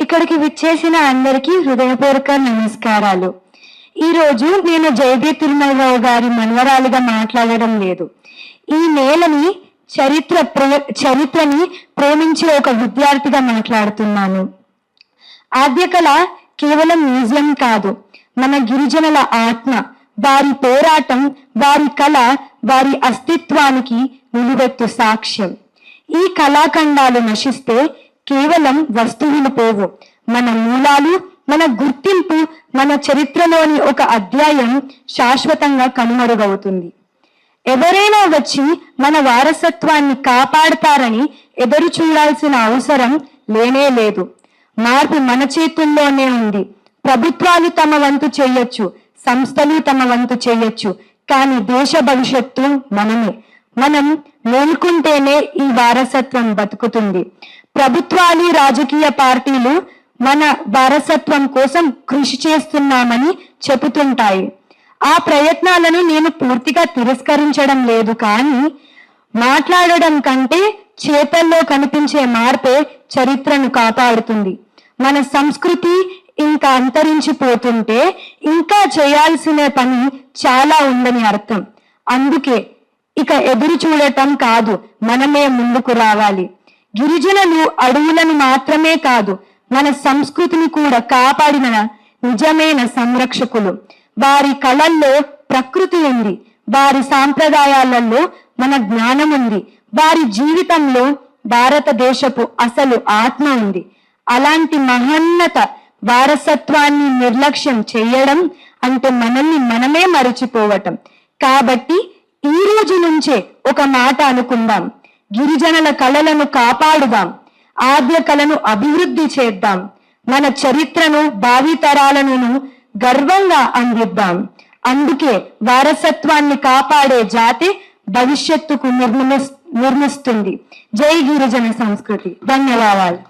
ఇక్కడికి విచ్చేసిన అందరికీ హృదయపూర్వక నమస్కారాలు. ఈ రోజు నేను జయదే తిరుమలరావు గారి మనవరాలిగా మాట్లాడడం లేదు. ఈ నేలని చరిత్రని ప్రేమించే ఒక విద్యార్థిగా మాట్లాడుతున్నాను. ఆద్యకళ కేవలం మ్యూజియం కాదు, మన గిరిజనుల ఆత్మ, వారి పోరాటం, వారి కళ, వారి అస్తిత్వానికి నిలువెత్తు సాక్ష్యం. ఈ కళాఖండాలు నశిస్తే కేవలం వస్తువులు పోవు, మన మూలాలు, మన గుర్తింపు, మన చరిత్రలోని ఒక అధ్యాయం శాశ్వతంగా కనుమరుగవుతుంది. ఎవరైనా వచ్చి మన వారసత్వాన్ని కాపాడతారని ఎదురు చూడాల్సిన అవసరం లేనే లేదు. మార్పు మన చేతుల్లోనే ఉంది. ప్రభుత్వాలు తమ వంతు చేయొచ్చు, సంస్థలు తమ వంతు చేయొచ్చు, కానీ దేశ భవిష్యత్తు మనమే. మనం మేలుకుంటేనే ఈ వారసత్వం బతుకుతుంది. ప్రభుత్వాలు, రాజకీయ పార్టీలు మన వారసత్వం కోసం కృషి చేస్తున్నామని చెబుతుంటాయి. ఆ ప్రయత్నాలను నేను పూర్తిగా తిరస్కరించడం లేదు, కానీ మాట్లాడడం కంటే చేతల్లో కనిపించే మార్పే చరిత్రను కాపాడుతుంది. మన సంస్కృతి ఇంకా అంతరించిపోతుంటే ఇంకా చేయాల్సిన పని చాలా ఉందని అర్థం. అందుకే ఇక ఎదురు చూడటం కాదు, మనమే ముందుకు రావాలి. గిరిజనులు అడవులను మాత్రమే కాదు, మన సంస్కృతిని కూడా కాపాడిన నిజమైన సంరక్షకులు. వారి కళల్లో ప్రకృతి ఉంది, వారి సాంప్రదాయాలలో మన జ్ఞానం ఉంది, వారి జీవితంలో భారతదేశపు అసలు ఆత్మ ఉంది. అలాంటి మహోన్నత వారసత్వాన్ని నిర్లక్ష్యం చేయడం అంటే మనల్ని మనమే మరచిపోవటం. కాబట్టి ఈ రోజు నుంచే ఒక మాట అనుకుందాం, గిరిజనుల కళలను కాపాడుదాం, ఆద్య కళను అభివృద్ధి చేద్దాం, మన చరిత్రను, భావితరాలను గర్వంగా అందిద్దాం. అందుకే వారసత్వాన్ని కాపాడే జాతి భవిష్యత్తుకు నిర్మిస్తుంది. జై గిరిజన సంస్కృతి. ధన్యవాదాలు.